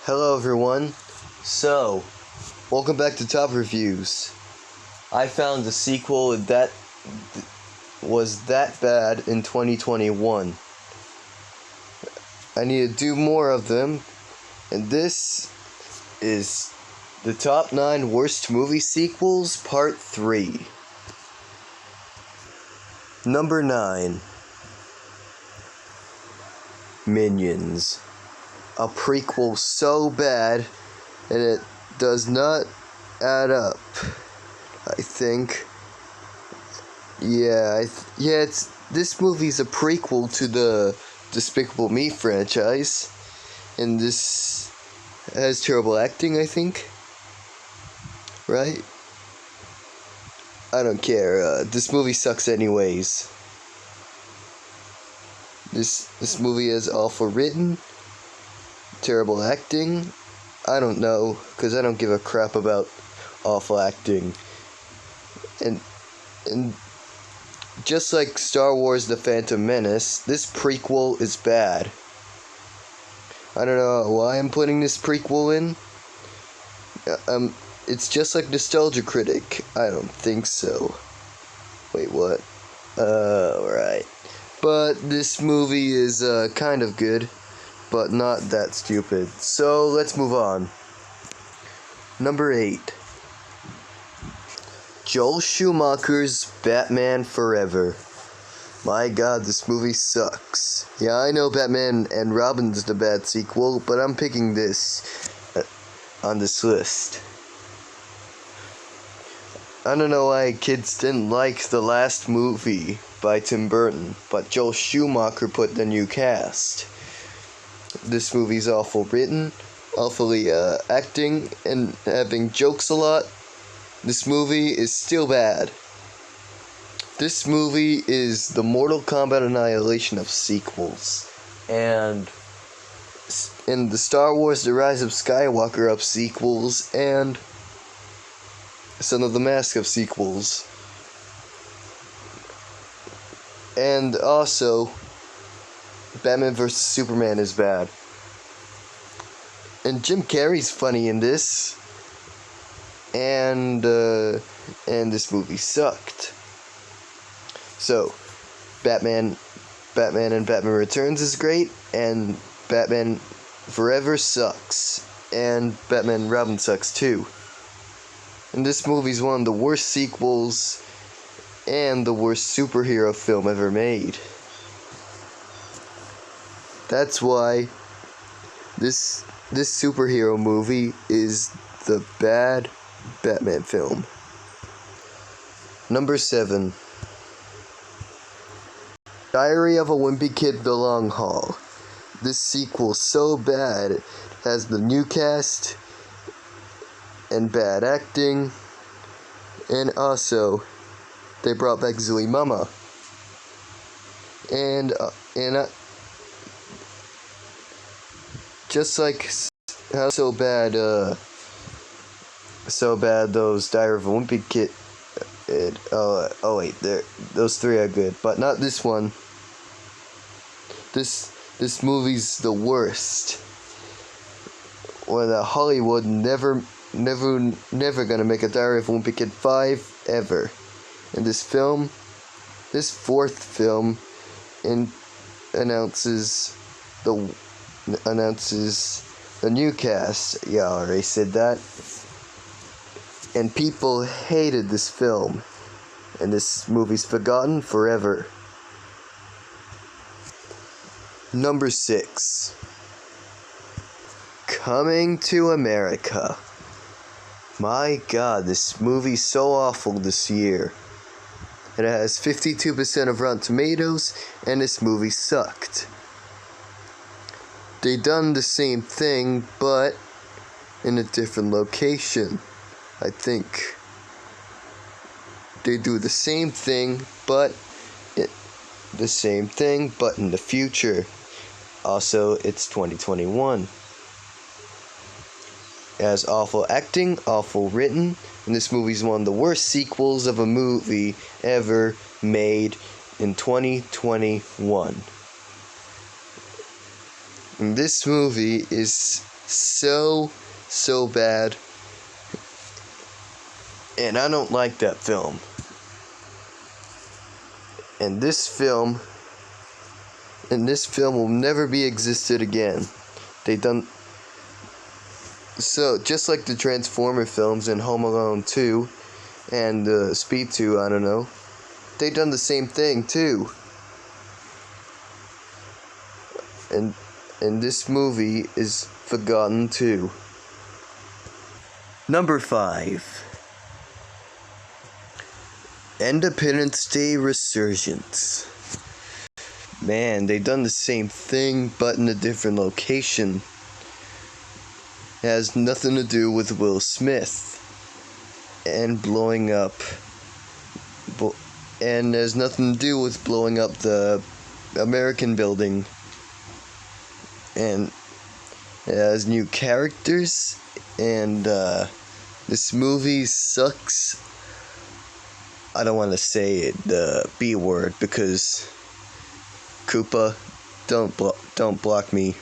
Hello everyone. So, welcome back to Top Reviews. I found a sequel that was that bad in 2021. I need to do more of them, and this is the top 9 worst movie sequels, part 3. Number 9. Minions. A prequel so bad and it does not add up. I think. This movie's a prequel to the Despicable Me franchise, and this has terrible acting, I think. Right? I don't care. This movie sucks anyways. This movie is awful written, terrible acting. I don't know, because I don't give a crap about awful acting. And just like Star Wars The Phantom Menace, this prequel is bad. I don't know why I'm putting this prequel in. It's just like Nostalgia Critic. I don't think so. Wait, what? Right. But this movie is kind of good, but not that stupid. So let's move on. Number 8. Joel Schumacher's Batman Forever. My god, this movie sucks. Yeah, I know Batman and Robin's the bad sequel, but I'm picking this on this list. I don't know why kids didn't like the last movie by Tim Burton, but Joel Schumacher put the new cast. This movie's awful written, awfully acting, and having jokes a lot. This movie is still bad. This movie is the Mortal Kombat Annihilation of sequels, and in the Star Wars The Rise of Skywalker of sequels, and Son of the Mask of sequels. And also, Batman vs. Superman is bad. And Jim Carrey's funny in this. And this movie sucked. So, Batman and Batman Returns is great, and Batman Forever sucks, and Batman and Robin sucks too. And this movie's one of the worst sequels and the worst superhero film ever made. That's why this superhero movie is the bad Batman film. Number 7. Diary of a Wimpy Kid: The Long Haul. This sequel so bad, it has the new cast and bad acting, and also they brought back Zooey Mama. And just like how so bad those Diary of a Wimpy Kid. Those 3 are good, but not this one. This movie's the worst. Well, Hollywood never gonna make a Diary of a Wimpy Kid 5 ever. And this 4th film, announces the new cast. Yeah, I already said that. And people hated this film, and this movie's forgotten forever. Number 6. Coming to America. My god, this movie's so awful this year. It has 52% of Rotten Tomatoes, and this movie sucked. They done the same thing, but in a different location. I think they do the same thing, but in the future. Also, it's 2021. It has awful acting, awful written, and this movie's one of the worst sequels of a movie ever made in 2021. And this movie is so bad, and I don't like that film. And this film will never be existed again. They done so just like the Transformer films and Home Alone 2 and Speed 2, I don't know. They done the same thing too. And this movie is forgotten too. Number 5. Independence Day Resurgence. Man, they done the same thing, but in a different location. It has nothing to do with Will Smith and blowing up. And has nothing to do with blowing up the American building. And it has new characters, and this movie sucks. I don't want to say it, the B word, because Koopa, don't block me.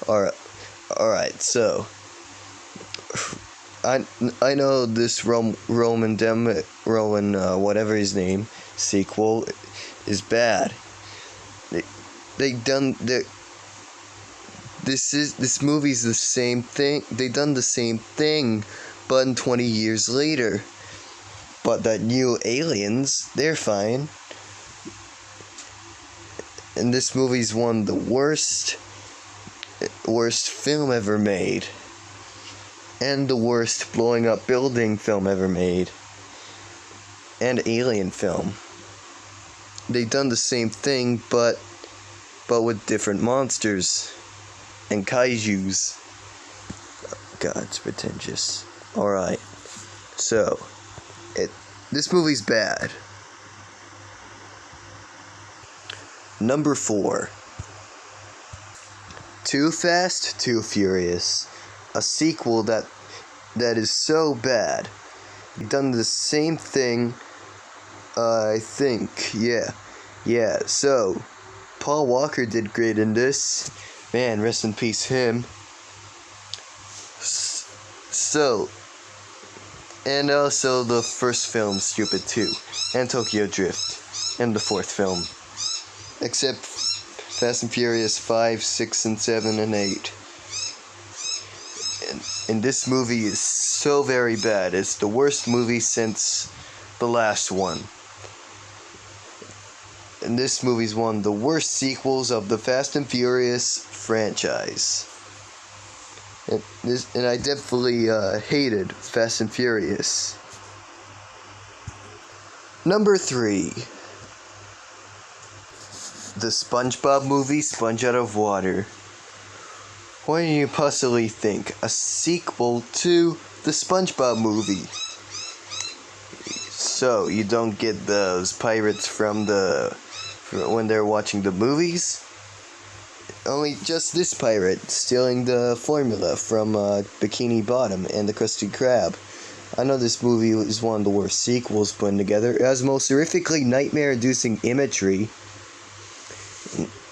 Alright, so I know this Roman whatever his name sequel is bad. This movie's the same thing. They done the same thing, but 20 years later. But that new aliens, they're fine. And this movie's one of the worst film ever made. And the worst blowing up building film ever made. And alien film. They done the same thing, but with different monsters. And kaijus. God, it's pretentious. Alright. So, this movie's bad. Number 4. Too Fast, Too Furious. A sequel that is so bad. They've done the same thing, I think. Yeah, so Paul Walker did great in this. Man, rest in peace him. So, and also the first film, Stupid 2, and Tokyo Drift, and the fourth film. Except Fast and Furious 5, 6, and 7, and 8. And this movie is so very bad. It's the worst movie since the last one. And this movie's one of the worst sequels of the Fast and Furious franchise. And I definitely hated Fast and Furious. Number 3. The SpongeBob movie, Sponge Out of Water. What do you possibly think? A sequel to the SpongeBob movie. So, you don't get those pirates from when they're watching the movies? Only just this pirate stealing the formula from Bikini Bottom and the Krusty Krab. I know this movie is one of the worst sequels put together. It has most horrifically nightmare-inducing imagery.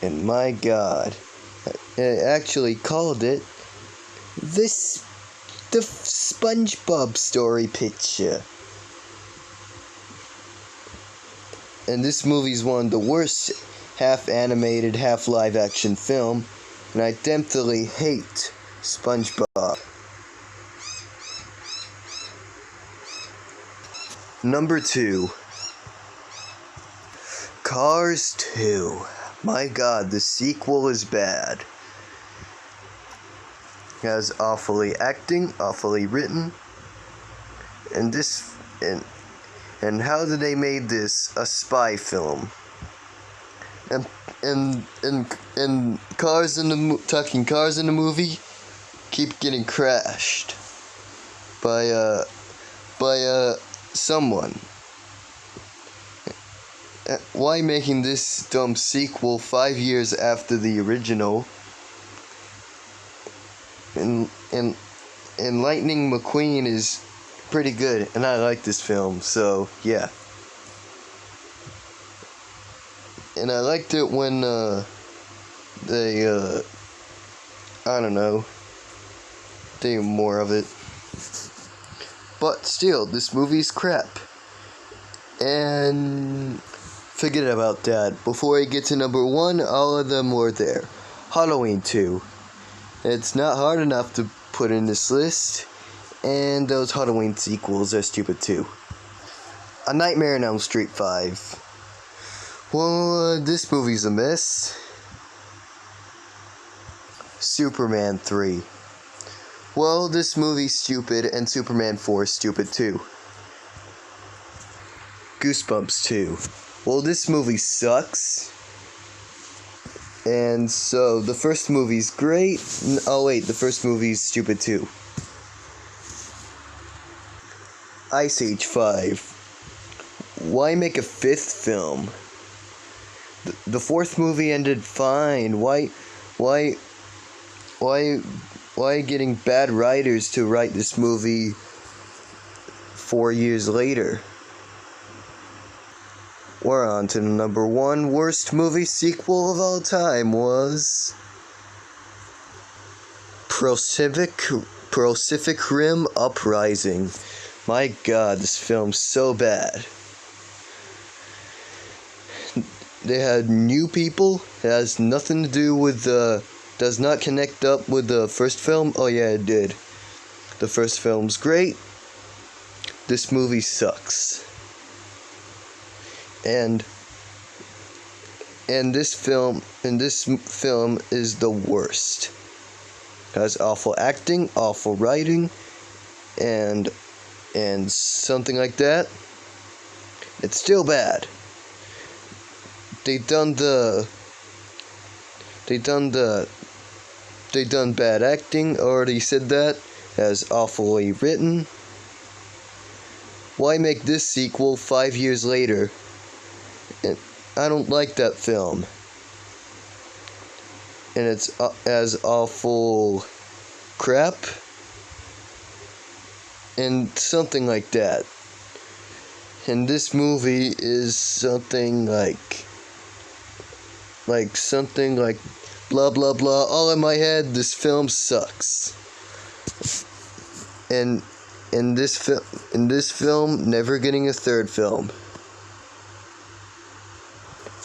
And my god, it actually called it the SpongeBob story picture. And this movie's one of the worst half-animated, half-live-action film, and I definitely hate SpongeBob. Number 2. Cars 2. My god, the sequel is bad. It has awfully acting, awfully written, and how did they made this a spy film? And cars in the movie keep getting crashed by someone. Why making this dumb sequel 5 years after the original? And Lightning McQueen is pretty good, and I like this film, so yeah. And I liked it when I don't know, think more of it. But still, this movie's crap. And forget about that. Before I get to number 1, all of them were there. Halloween 2. It's not hard enough to put in this list. And those Halloween sequels are stupid too. A Nightmare on Elm Street 5. Well, this movie's a mess. Superman 3. Well, this movie's stupid, and Superman 4 is stupid too. Goosebumps 2. Well, this movie sucks. And so, the first movie's great. Oh wait, the first movie's stupid too. Ice Age 5. Why make a 5th film? The 4th movie ended fine. Why getting bad writers to write this movie 4 years later? We're on to the number 1 worst movie sequel of all time was Pacific Rim Uprising. My god, this film's so bad. They had new people. It has nothing to do with does not connect up with the first film. Oh yeah, it did. The first film's great. This movie sucks. And this film is the worst. It has awful acting, awful writing, and something like that. It's still bad. They done bad acting. Already said that. As awfully written. Why make this sequel 5 years later? I don't like that film. And it's as awful crap. And something like that. And this movie is something like something like blah blah blah all in my head. This film sucks. And in this film never getting a third film.